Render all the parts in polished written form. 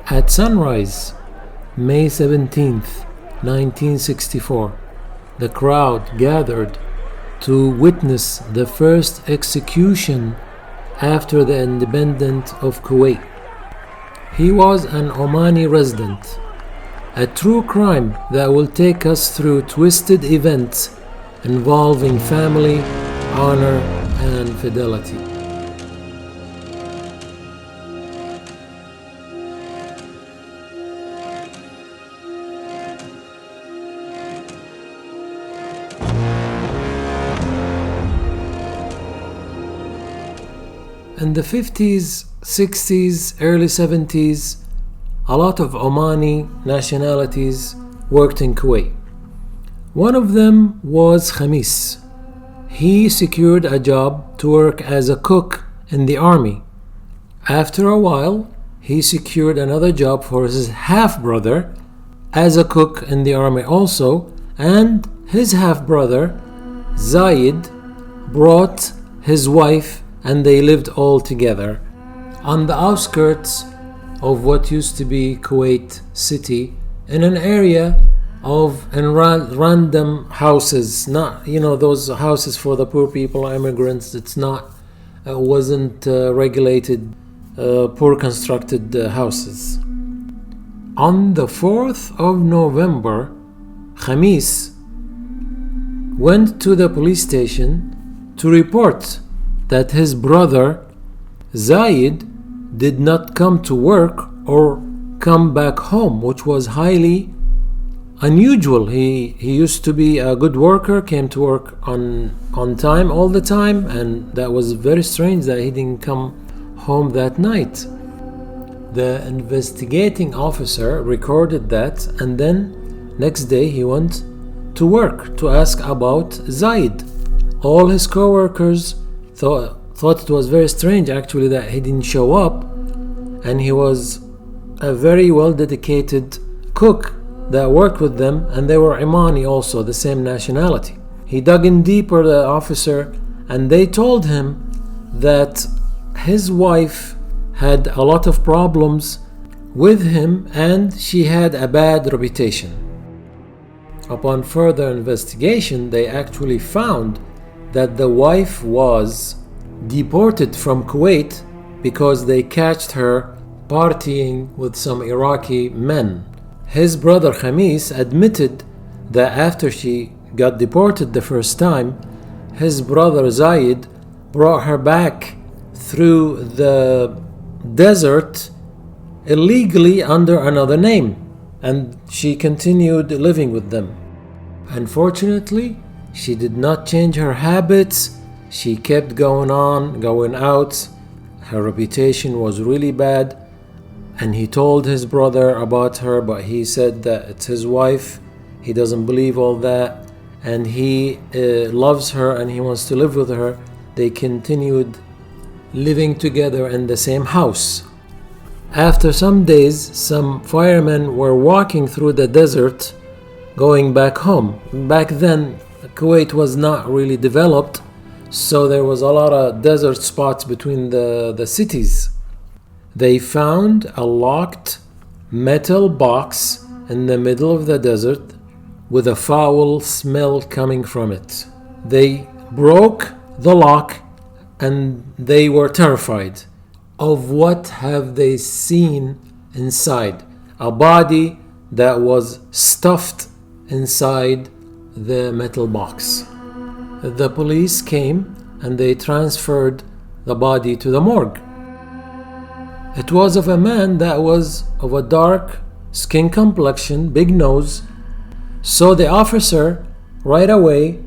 At sunrise, May 17th, 1964, the crowd gathered to witness the first execution after the independence of Kuwait. He was an Omani resident, a true crime that will take us through twisted events involving family, honor, and fidelity. In the 50s, 60s, early 70s, a lot of Omani nationalities worked in Kuwait. One of them was Khamis. He secured a job to work as a cook in the army. After a while, he secured another job for his half-brother as a cook in the army also, and his half-brother, Zayed, brought his wife and they lived all together on the outskirts of what used to be Kuwait city, in an area of random houses, not those houses for the poor people, immigrants. It's not wasn't regulated, poor constructed houses. On the 4th of November, Khamis went to the police station to report that his brother Zayed did not come to work or come back home, which was highly unusual. He used to be a good worker, came to work on time all the time, and that was very strange that he didn't come home that night. The investigating officer recorded that, and then next day he went to work to ask about Zayed. All his co-workers thought it was very strange actually that he didn't show up, and he was a very well dedicated cook that worked with them, and they were Omani also, the same nationality. He dug in deeper, the officer, and they told him that his wife had a lot of problems with him and she had a bad reputation. Upon further investigation, they actually found that the wife was deported from Kuwait because they catched her partying with some Iraqi men. His brother Khamis admitted that after she got deported the first time, his brother Zayed brought her back through the desert illegally under another name, and she continued living with them. Unfortunately, she did not change her habits. She kept going out. Her reputation was really bad, and he told his brother about her, but he said that it's his wife. He doesn't believe all that, and he loves her and he wants to live with her. They continued living together in the same house. After some days, some firemen were walking through the desert going back home. Back then, Kuwait was not really developed, so there was a lot of desert spots between the cities. They found a locked metal box in the middle of the desert with a foul smell coming from it. They broke the lock and they were terrified of what have they seen inside. A body that was stuffed inside the metal box. The police came and they transferred the body to the morgue. It was of a man that was of a dark skin complexion, big nose. So the officer right away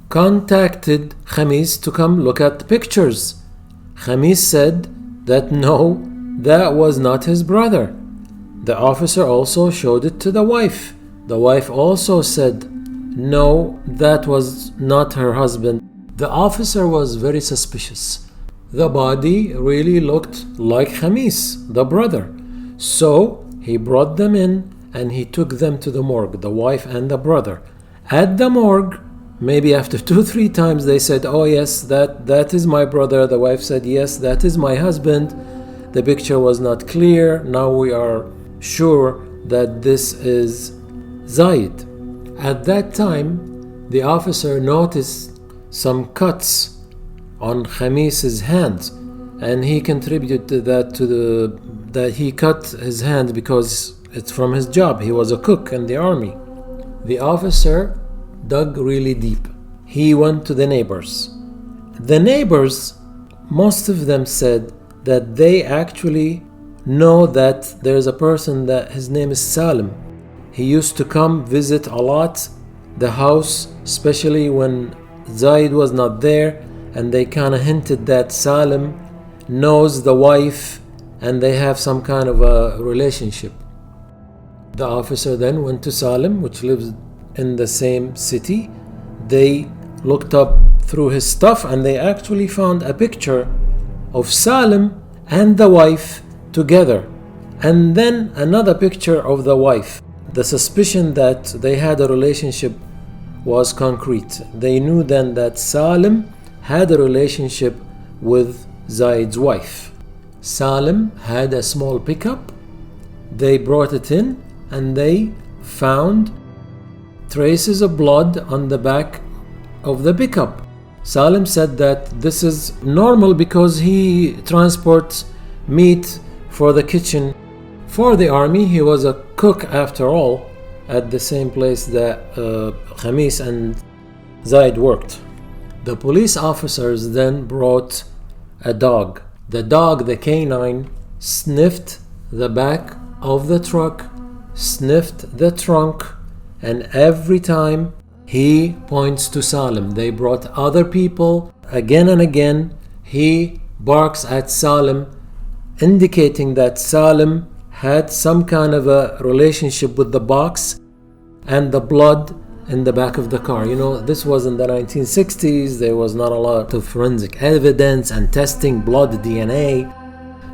contacted Khamis to come look at the pictures. Khamis said that no, that was not his brother. The officer also showed it to the wife. The wife also said no, that was not her husband. The officer was very suspicious. The body really looked like Khamis, the brother. So he brought them in and he took them to the morgue, the wife and the brother. At the morgue, maybe after 2-3 times they said, oh yes, that is my brother. The wife said, yes, that is my husband. the picture was not clear. Now we are sure that this is Zaid. At that time, the officer noticed some cuts on Khamis's hands, and he contributed to that he cut his hand because it's from his job. He was a cook in the army. The officer dug really deep. He went to the neighbors. The neighbors, most of them said that they actually know that there's a person that his name is Salim. He used to come visit a lot the house, especially when Zaid was not there, and they kind of hinted that Salim knows the wife and they have some kind of a relationship. The officer then went to Salim, which lives in the same city. They looked up through his stuff and they actually found a picture of Salim and the wife together, and then another picture of the wife. The suspicion that they had a relationship was concrete. They knew then that Salim had a relationship with Zaid's wife. Salim had a small pickup. They brought it in and they found traces of blood on the back of the pickup. Salim said that this is normal because he transports meat for the kitchen for the army. He was a cook after all at the same place that Khamis and Zaid worked. The police officers then brought a dog. The dog, the canine, sniffed the back of the truck, sniffed the trunk, and every time he points to Salim. They brought other people again and again. He barks at Salim, indicating that Salim had some kind of a relationship with the box and the blood in the back of the car. You know, this was in the 1960s. There was not a lot of forensic evidence and testing blood DNA.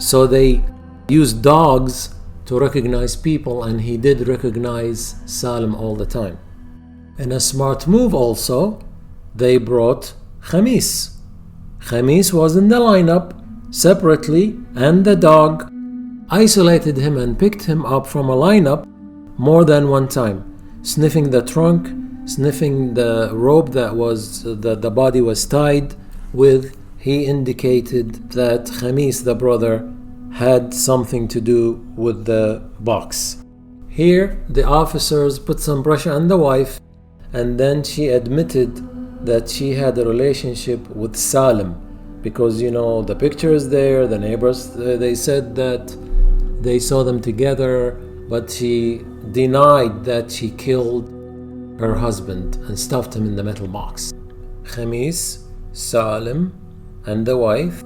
So they used dogs to recognize people, and he did recognize Salim all the time. In a smart move also, they brought Khamis. Khamis was in the lineup separately, and the dog isolated him and picked him up from a lineup more than one time, sniffing the trunk, sniffing the rope that was the body was tied with. He indicated that Khamis, the brother, had something to do with the box. Here, the officers put some pressure on the wife, and then she admitted that she had a relationship with Salim, because, you know, the picture is there. The neighbors, they said that they saw them together, but she denied that she killed her husband and stuffed him in the metal box. Khamis, Salim, and the wife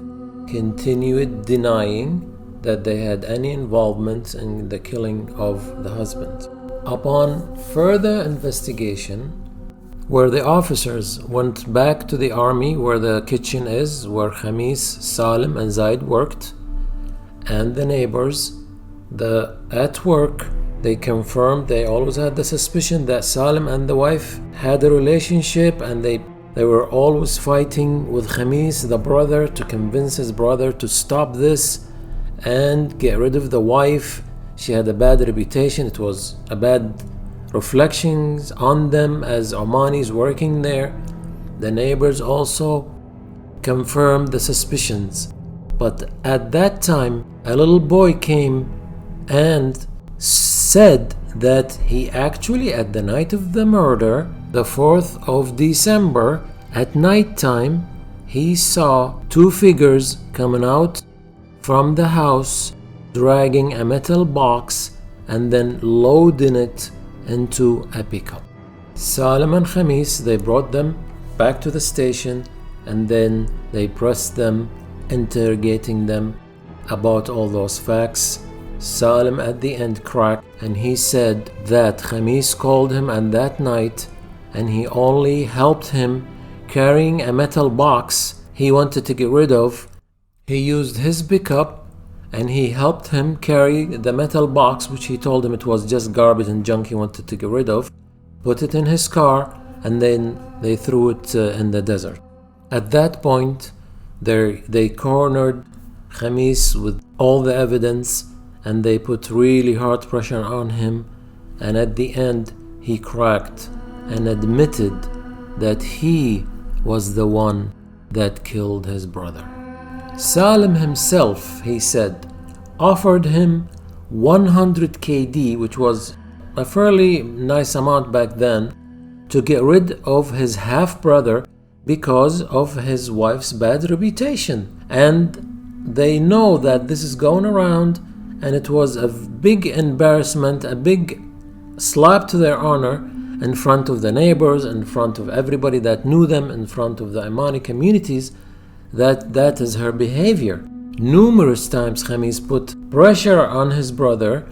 continued denying that they had any involvement in the killing of the husband. Upon further investigation, where the officers went back to the army where the kitchen is, where Khamis, Salim, and Zaid worked, and the neighbors, at work, they confirmed they always had the suspicion that Salim and the wife had a relationship, and they were always fighting with Khamis, the brother, to convince his brother to stop this and get rid of the wife. She had a bad reputation. It was a bad reflections on them as Omanis working there. The neighbors also confirmed the suspicions. But at that time, a little boy came and said that he actually, at the night of the murder, the 4th of December, at night time, he saw two figures coming out from the house, dragging a metal box and then loading it into a pickup. Salim and Khamis, they brought them back to the station, and then they pressed them, interrogating them about all those facts. Salim at the end cracked, and he said that Khamis called him on that night, and he only helped him carrying a metal box he wanted to get rid of. He used his pickup and he helped him carry the metal box, which he told him it was just garbage and junk he wanted to get rid of, put it in his car, and then they threw it in the desert. At that point, they cornered Khamis with all the evidence, and they put really hard pressure on him, and at the end he cracked and admitted that he was the one that killed his brother. Salim himself, he said, offered him 100 KD, which was a fairly nice amount back then, to get rid of his half-brother because of his wife's bad reputation. And they know that this is going around, and it was a big embarrassment, a big slap to their honor in front of the neighbors, in front of everybody that knew them, in front of the Omani communities, that is her behavior. Numerous times Khamis put pressure on his brother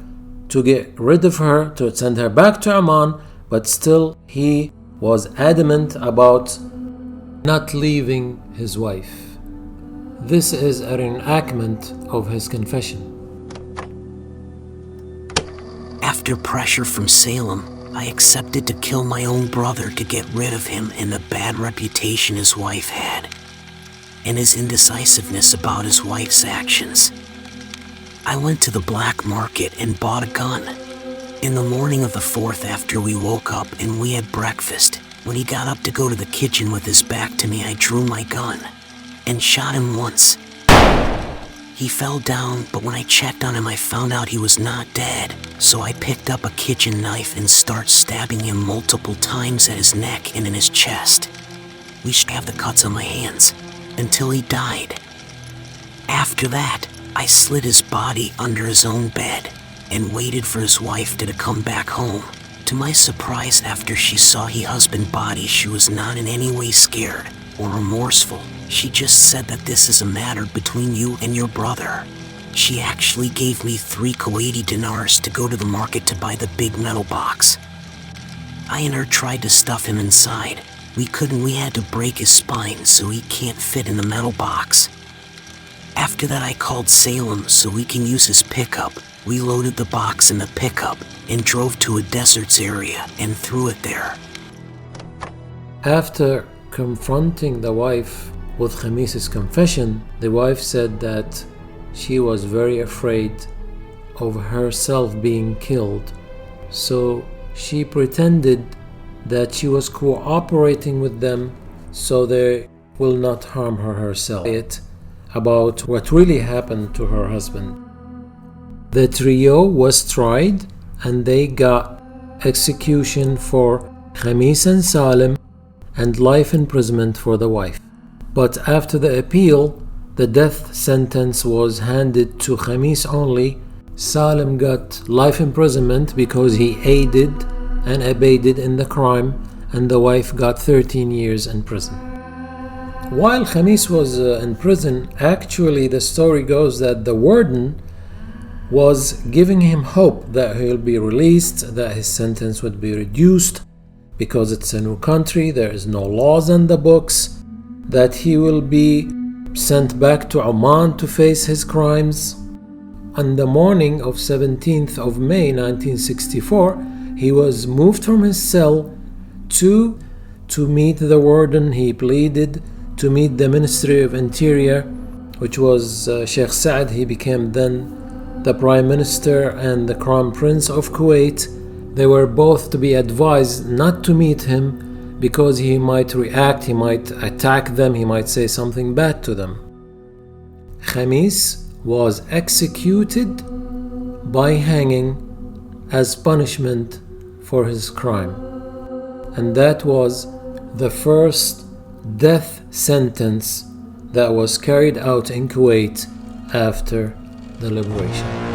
to get rid of her, to send her back to Oman, but still he was adamant about not leaving his wife. This is an enactment of his confession. After pressure from Salem, I accepted to kill my own brother to get rid of him and the bad reputation his wife had, and his indecisiveness about his wife's actions. I went to the black market and bought a gun. In the morning of the 4th, after we woke up and we had breakfast, when he got up to go to the kitchen with his back to me, I drew my gun and shot him once. He fell down, but when I checked on him, I found out he was not dead. So I picked up a kitchen knife and started stabbing him multiple times at his neck and in his chest. We stabbed the cuts on my hands until he died. After that, I slid his body under his own bed and waited for his wife to come back home. To my surprise, after she saw her husband's body, she was not in any way scared or remorseful. She just said that this is a matter between you and your brother. She actually gave me 3 Kuwaiti dinars to go to the market to buy the big metal box. I and her tried to stuff him inside. We couldn't. We had to break his spine so he can't fit in the metal box. After that, I called Salem so we can use his pickup. We loaded the box in the pickup and drove to a deserts area and threw it there. After confronting the wife with Khamis's confession, the wife said that she was very afraid of herself being killed, so she pretended that she was cooperating with them so they will not harm her herself. About what really happened to her husband. The trio was tried and they got execution for Khamis and Salim and life imprisonment for the wife. But after the appeal, the death sentence was handed to Khamis only. Salim got life imprisonment because he aided and abetted in the crime, and the wife got 13 years in prison. While Khamis was in prison, actually the story goes that the warden was giving him hope that he'll be released, that his sentence would be reduced because it's a new country, there is no laws on the books, that he will be sent back to Oman to face his crimes. On the morning of 17th of May 1964, he was moved from his cell to meet the warden. He pleaded to meet the Ministry of Interior, which was Sheikh Saad. He became then the Prime Minister and the Crown Prince of Kuwait. They were both to be advised not to meet him because he might react, he might attack them, he might say something bad to them. Khamis was executed by hanging as punishment for his crime. And that was the first death sentence that was carried out in Kuwait after the liberation.